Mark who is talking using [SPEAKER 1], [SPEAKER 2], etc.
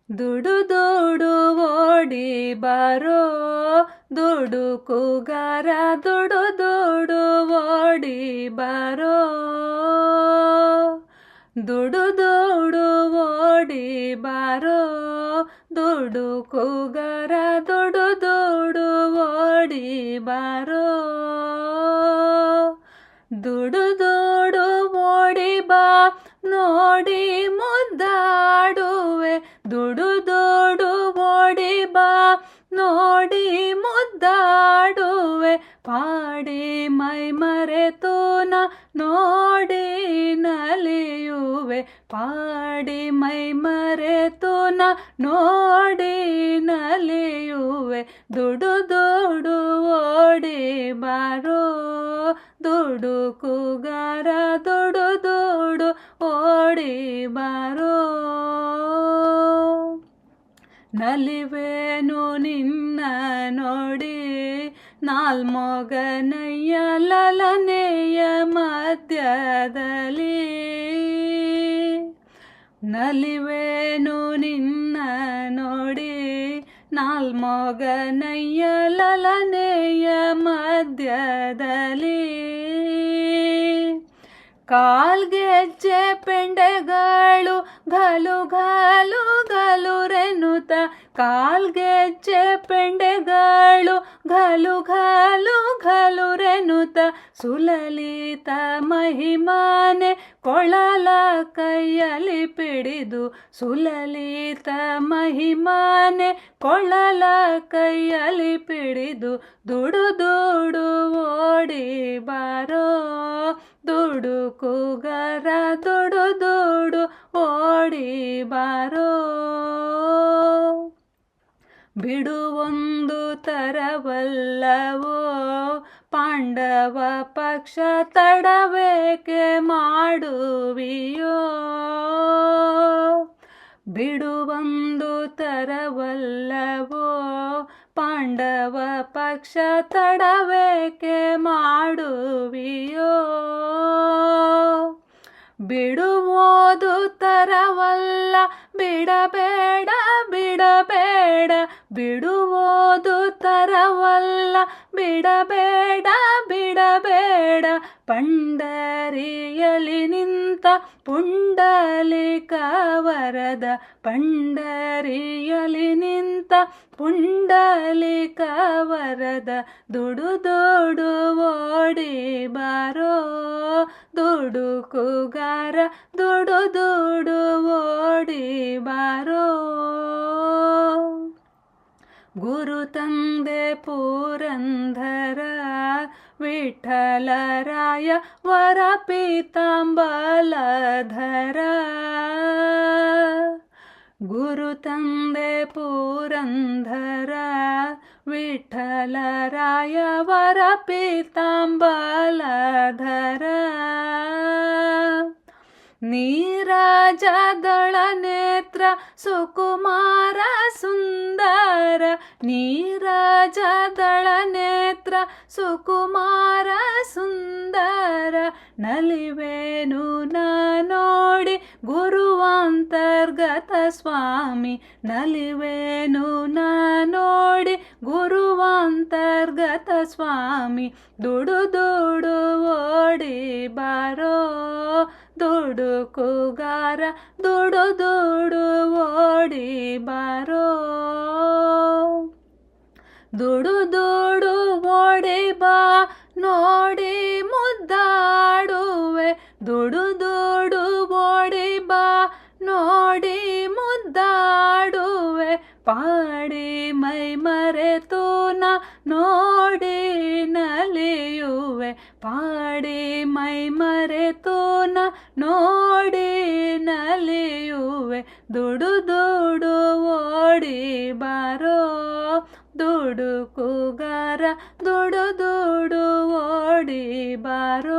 [SPEAKER 1] ದುಡು ದುಡು ಓಡಿ ಬಾರೋ ದುಡುಕುಗಾರ, ದುಡು ದುಡು ಓಡಿ ಬಾರೋ ದುಡು ದುಡು ಓಡಿ ಬಾರೋ ದುಡುಕುಗಾರ, ದುಡು ದುಡು ಓಡಿ ಬಾರೋ ದುಡು ದುಡು ಓಡಿ ಬಾ ನೋಡಿ ಮುದ್ದಾಡುವೆ, ದುಡು ದುಡು ಓಡಿ ಬಾ ನೋಡಿ ಮುದ್ದಾಡುವೆ, ಪಾಡಿ ಮೈ ಮರೆತು ನ ನೋಡಿ ನಲಿಯುವೆ, ಪಾಡಿ ಮೈ ಮರೆತು ನ ನೋಡಿ ನಲಿಯುವೆ, ದುಡು ದುಡು ಓಡಿ ಬಾರೋ ದುಡುಕುಗಾರ, ದುಡು ದುಡು ಓಡಿ ಬಾರೋ ನಲಿವೇನು ನಿನ್ನ ನೋಡಿ ನಾಲ್ಮೊಗನಯ್ಯ ಲಲನೆಯ ಮಧ್ಯದಲ್ಲಿ, ನಲಿವೇನು ನಿನ್ನ ನೋಡಿ ನಾಲ್ಮೊಗನಯ್ಯ ಲಲನೆಯ ಮಧ್ಯದಲ್ಲಿ, ಕಾಲ್ಗೆಜ್ಜೆ ಪೆಂಡೆಗಳು ಘಲು ಘಲು ಘಲುರೆನುತ, ಕಾಲ್ಗೆಜ್ಜೆ ಪೆಂಡೆಗಳು ಘಲು ಘಲು ಘಲುರೆನುತ, ಸುಲಲಿತ ಮಹಿಮಾನೆ ಕೊಳಲ ಕೈಯಲ್ಲಿ ಪಿಡಿದು, ಸುಲಲಿತ ಮಹಿಮಾನೆ ಕೊಳಲ ಕೈಯಲ್ಲಿ ಪಿಡಿದು, ದುಡು ದುಡು ಓಡಿ ಬಾರೋ ದುಡುಕುಗಾರ, ದುಡು ದುಡು ಓಡಿ ಬಾರೋ ಬಿಡುವೊಂದು ತರವಲ್ಲವೋ ಪಾಂಡವ ಪಕ್ಷ ತಡವೇಕೆ ಮಾಡುವಿಯೋ, ಬಿಡುವೊಂದು ತರವಲ್ಲವೋ ಪಾಂಡವ ಪಕ್ಷ ತಡವೇಕೆ ಮಾಡುವಿಯೋ, ಬಿಡುವುದು ತರವಲ್ಲ ಬಿಡಬೇಡ ಬಿಡಬೇಡ, ಬಿಡುವುದು ತರವಲ್ಲ ಬಿಡಬೇಡ ಬಿಡಬೇಡ, ಪಂಡರಿಯಲಿ ನಿಂತ ಪುಂಡಲಿಕ ವರದ, ಪಂಡರಿಯಲಿ ನಿಂತ ಪುಂಡಲಿಕ ವರದ, ದುಡು ದುಡು ಓಡಿ ಬಾರೋ ದುಡುಕುಗಾರ, ದುಡು ದುಡು ಓಡಿ ಬಾರೋ ಗುರು ತಂದೆ ಪುರಂದರ ವಿಠಲರಾಯ ವರ ಪೀತಾಂಬಲಧರ, ಗುರು ತಂದೆ ಪುರಂದರ ವಿಠಲರಾಯ ವರ ಪೀತಾಂಬಲಧರ, ನೀರಾಜದಳ ನೇತ್ರ ಸುಕುಮಾರ ಸುಂದರ, ನೀರಾಜದಳ ನೇತ್ರ ಸುಕುಮಾರ ಸುಂದರ, ನಲಿವೇನು ನಾ ನೋಡಿ ಗುರುವಾಂತರ್ಗತ ಸ್ವಾಮಿ, ನಲಿವೇನು ನಾ ನೋಡಿ ಗುರುವಾಂತರ್ಗತ ಸ್ವಾಮಿ, ದುಡು ದುಡು ಓಡಿ ಬಾರೋ ದುಡುಕುಗಾರ, ದುಡು ದುಡು ಓಡಿ ಬಾರೋ ದುಡು ದುಡು ಓಡಿ ಬಾ ನೋಡಿ ಮುದ್ದಾಡುವೆ, ದುಡು ದುಡು ಓಡಿ ಬಾ ನೋಡಿ ಮುದ್ದಾಡುವೆ, ಪಾಡಿ ಮೈ ಮರೆತು ನ ನೋಡಿ ನಲಿಯುವೆ, ಪಾಡಿ ಮೈ ಮರೆತು ನ ನೋಡಿ ನಲಿಯುವೆ, ದುಡು ದುಡು ಓಡಿ ಬಾರೋ ದುಡುಕುಗಾರ, ದುಡು ದುಡು ಓಡಿ ಬಾರೋ